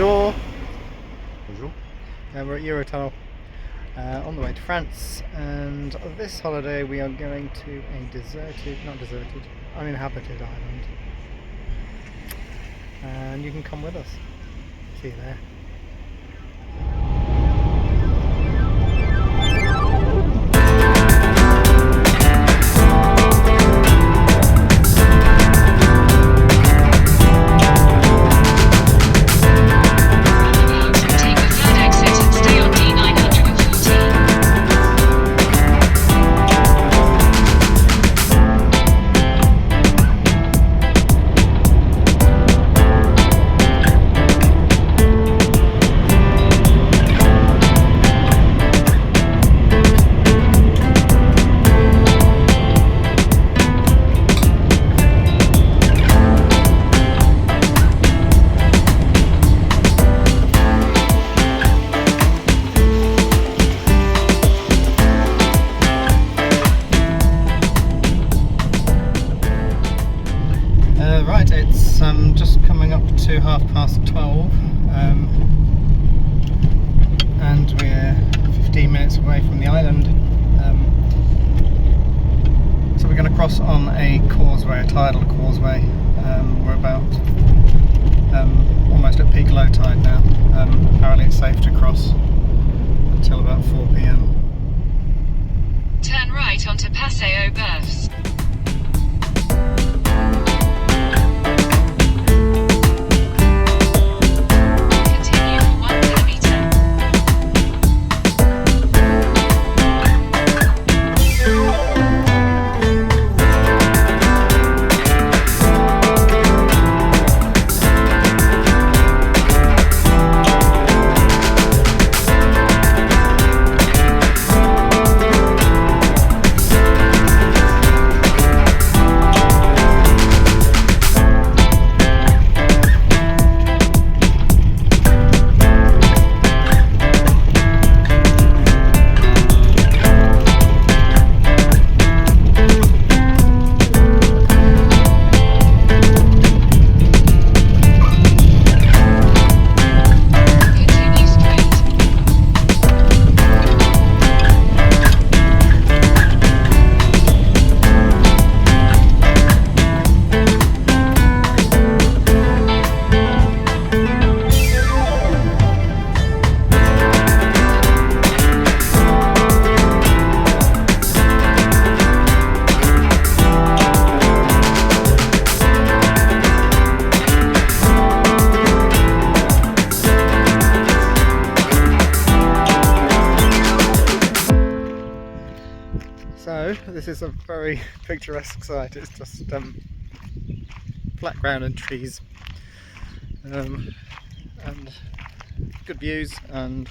Bonjour. Bonjour. We're at Eurotunnel on the way to France, and this holiday we are going to a uninhabited island. And you can come with us. See you there. Right, it's just coming up to 12:30, and we're 15 minutes away from the island. So we're going to cross on a causeway, a tidal causeway. We're about almost at peak low tide now. Apparently it's safe to cross until about 4 p.m. Turn right onto Paseo Berths. So this is a very picturesque site. It's just flat ground and trees, and good views. And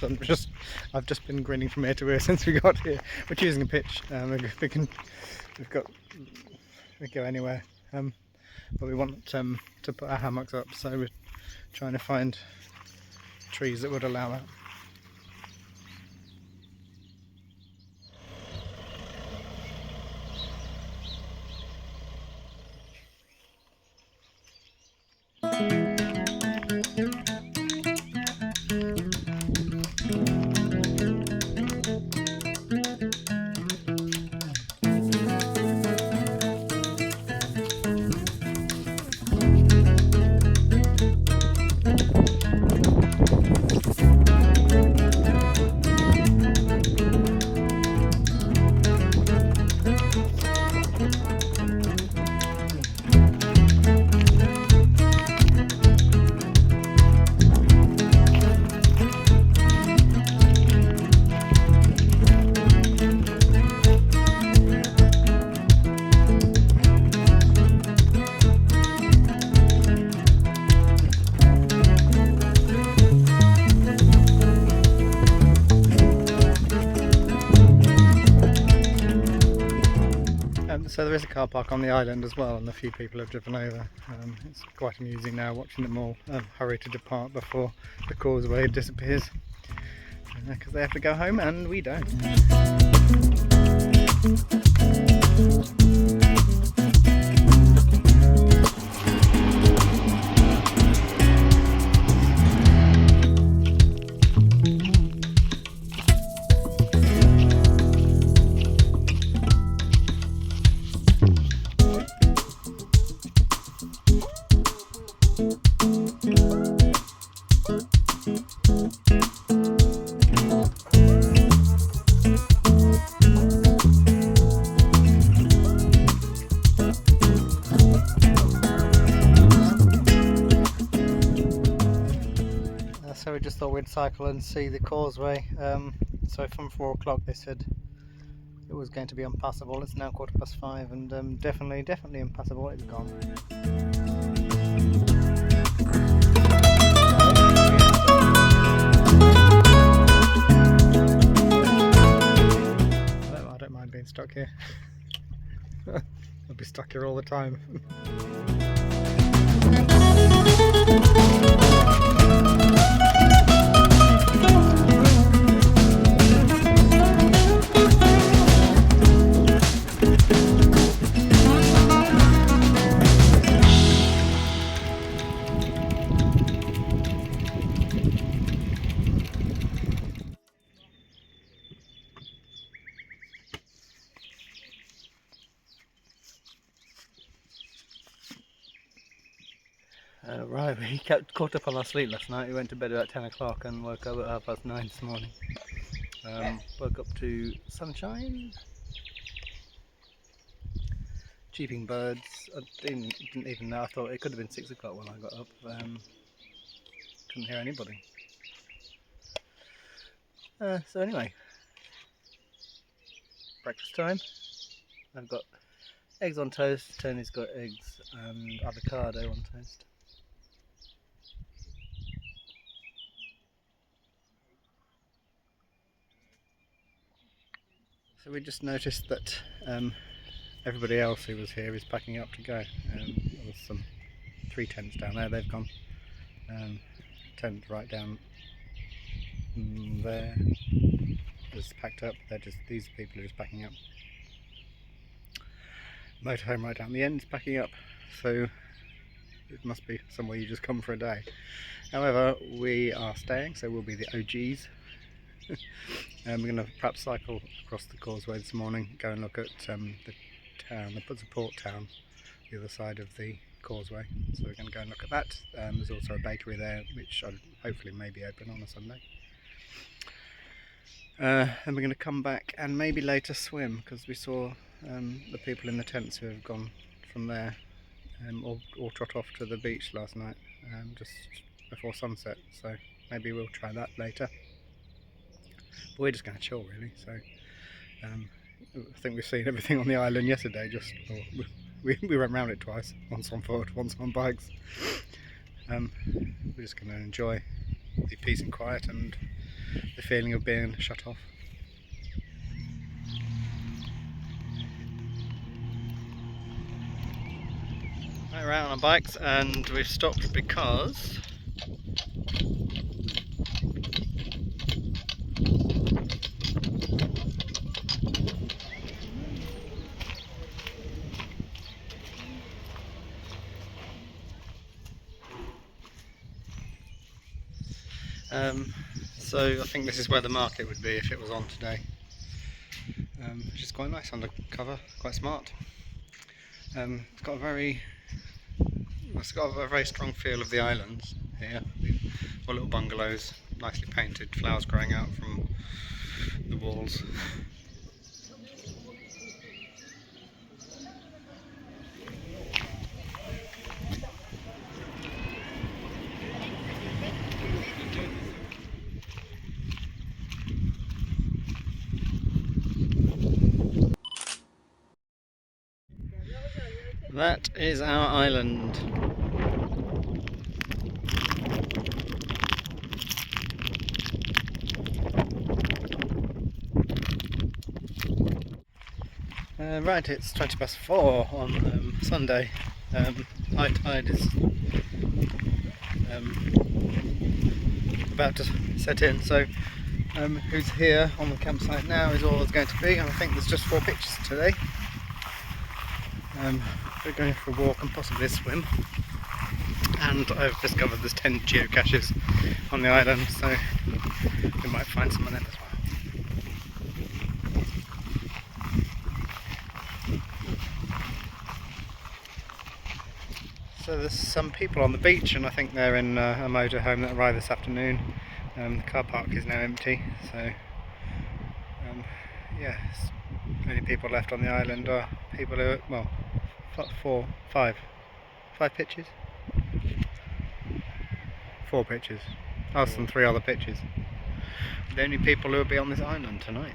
I've just been grinning from ear to ear since we got here. We're choosing a pitch. We go anywhere, but we want to put our hammocks up. So we're trying to find trees that would allow that. So there is a car park on the island as well, and a few people have driven over. It's quite amusing now watching them all hurry to depart before the causeway disappears, because they have to go home and we don't. cycle and see the causeway. So from 4 o'clock they said it was going to be unpassable. It's now 5:15 and definitely impassable. It's gone. I don't mind being stuck here. I'll be stuck here all the time. Right, we kept caught up on our sleep last night. We went to bed about 10 o'clock and woke up at 9:30 this morning. Woke up to sunshine, cheeping birds. I didn't even know. I thought it could have been 6 o'clock when I got up. Couldn't hear anybody. So anyway, breakfast time. I've got eggs on toast. Tony's got eggs and avocado on toast. So we just noticed that everybody else who was here is packing up to go. There was some 3 tents down there, they've gone. Tent right down there is packed up. These people are just packing up. Motorhome right down the end is packing up, so it must be somewhere you just come for a day. However, we are staying, so we'll be the OGs. We're going to perhaps cycle across the causeway this morning, go and look at the town. There's a port town the other side of the causeway, so we're going to go and look at that. There's also a bakery there which hopefully may be open on a Sunday. Then we're going to come back and maybe later swim, because we saw the people in the tents who have gone from there all trot off to the beach last night just before sunset, so maybe we'll try that later. But we're just going to chill really, so I think we've seen everything on the island yesterday. We went round it twice, once on foot, once on bikes. We're just going to enjoy the peace and quiet and the feeling of being shut off. Right, we're out on our bikes and we've stopped because so I think this is where the market would be if it was on today, which is quite nice undercover, quite smart. It's got a very strong feel of the islands here. All little bungalows, nicely painted, flowers growing out from the walls. That is our island. Right, it's 4:20 on Sunday. High tide is about to set in, so who's here on the campsite now is all there's going to be, and I think there's just 4 pictures today. We're going for a walk and possibly a swim, and I've discovered there's 10 geocaches on the island, so we might find some of them as well. So there's some people on the beach, and I think they're in a motorhome that arrived this afternoon. The car park is now empty, so yeah, the only people left on the island are people who, well, 5 pitches? 4 pitches. Us and 3 other pitches. The only people who will be on this island tonight.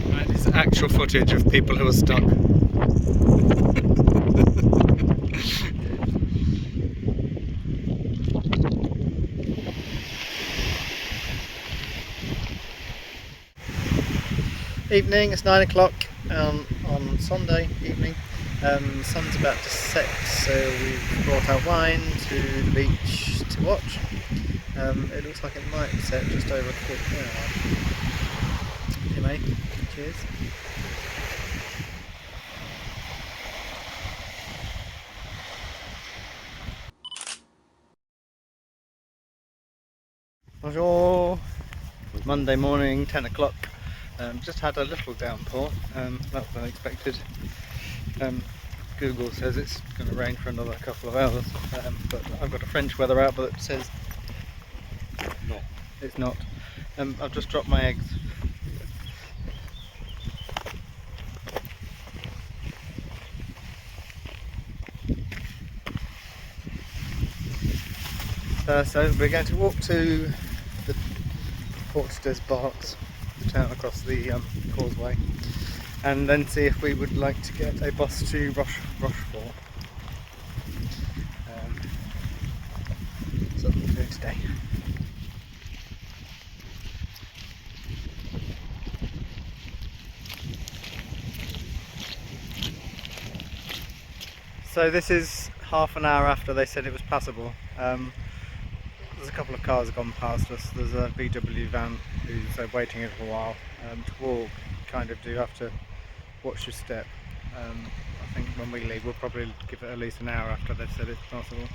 Right, this is actual footage of people who are stuck. Evening, it's 9 o'clock on Sunday evening. Sun's about to set, so we've brought our wine to the beach to watch. It looks like it might set just over a quarter hour. Anyway, cheers. Bonjour. Monday morning, 10 o'clock. Just had a little downpour. That was unexpected. Google says it's going to rain for another couple of hours, but I've got a French weather app that says No. it's not. I've just dropped my eggs. So we're going to walk to the Côté des Barques, the town across the causeway, and then see if we would like to get a bus to Rochefort. So that's what we're doing today. So this is half an hour after they said it was passable. There's a couple of cars gone past us. There's a VW van who's waiting a little while. To walk, you kind of do have to watch your step. I think when we leave we'll probably give it at least an hour after they've said it's possible.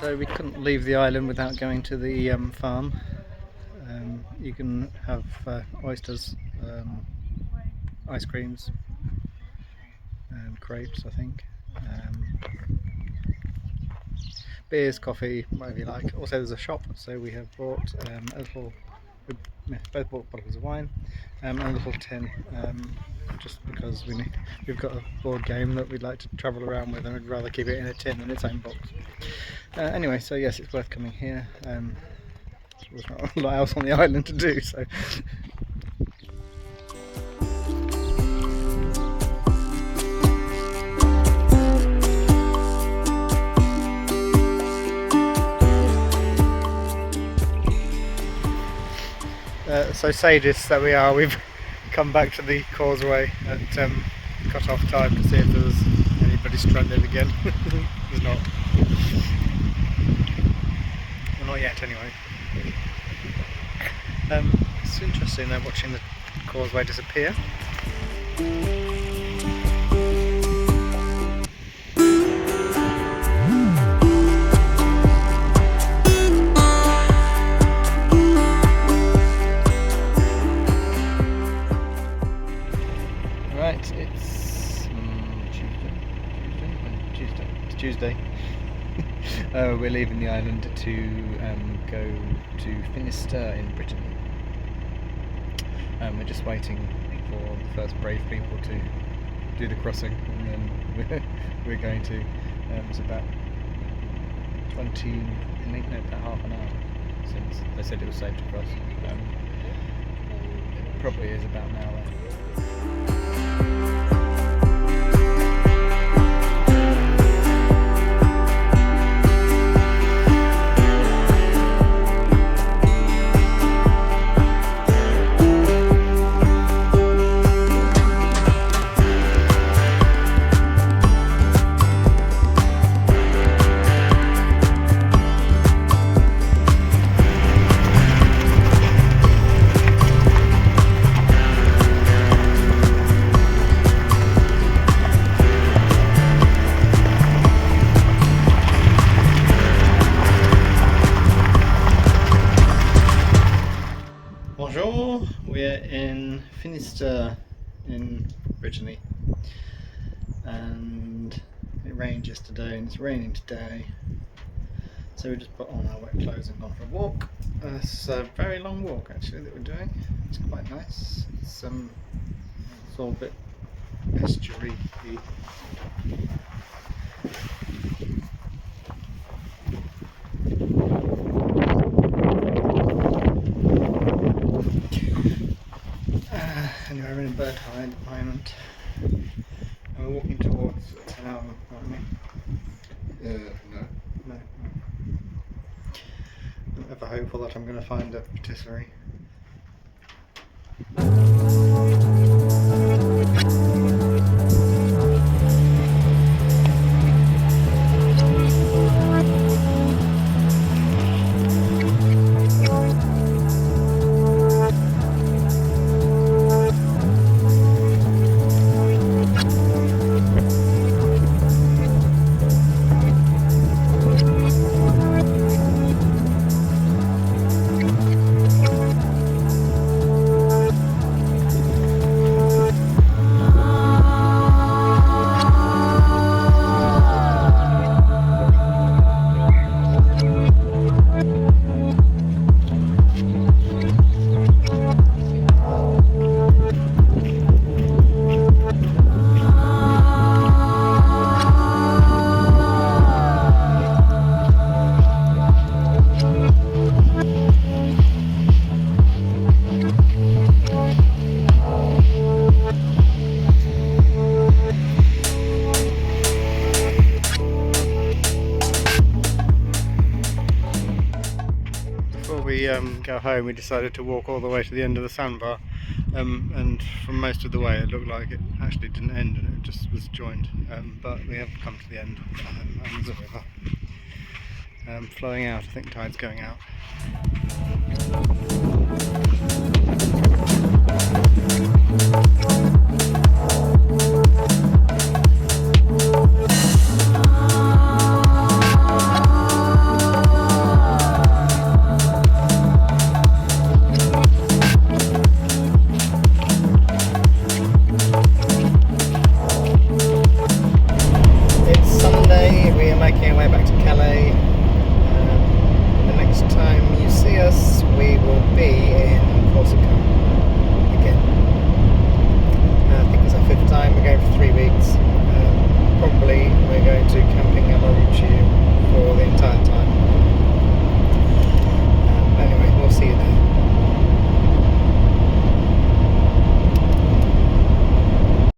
So we couldn't leave the island without going to the farm. You can have oysters ice creams and crepes, I think. Beers, coffee, whatever you like. Also there's a shop, so we have bought we both bought bottles of wine and a little tin, just because we've got a board game that we'd like to travel around with, and we'd rather keep it in a tin than its own box. Anyway, so yes, it's worth coming here. There's not a lot else on the island to do, so. So sages that we are, we've come back to the causeway at cut-off time to see if there was anybody stranded again. There's not. Well, not yet anyway. It's interesting though, watching the causeway disappear. Tuesday. We're leaving the island to go to Finisterre in Brittany. We're just waiting for the first brave people to do the crossing, and then we're going to. It's about 20, no, about half an hour since they said it was safe to cross. Probably is about an hour. Bonjour, we're in Finisterre in Brittany, and it rained yesterday and it's raining today, so we just put on our wet clothes and gone for a walk. It's a very long walk actually that we're doing. It's quite nice. It's all a bit estuary-y. Anyway, we're in a bird hide at the moment, and we're walking towards a tower, aren't we? No. No. I'm ever hopeful that I'm going to find a patisserie. Go home, we decided to walk all the way to the end of the sandbar, and from most of the way it looked like it actually didn't end and it just was joined, but we have come to the end, and there's a river flowing out. I think tide's going out.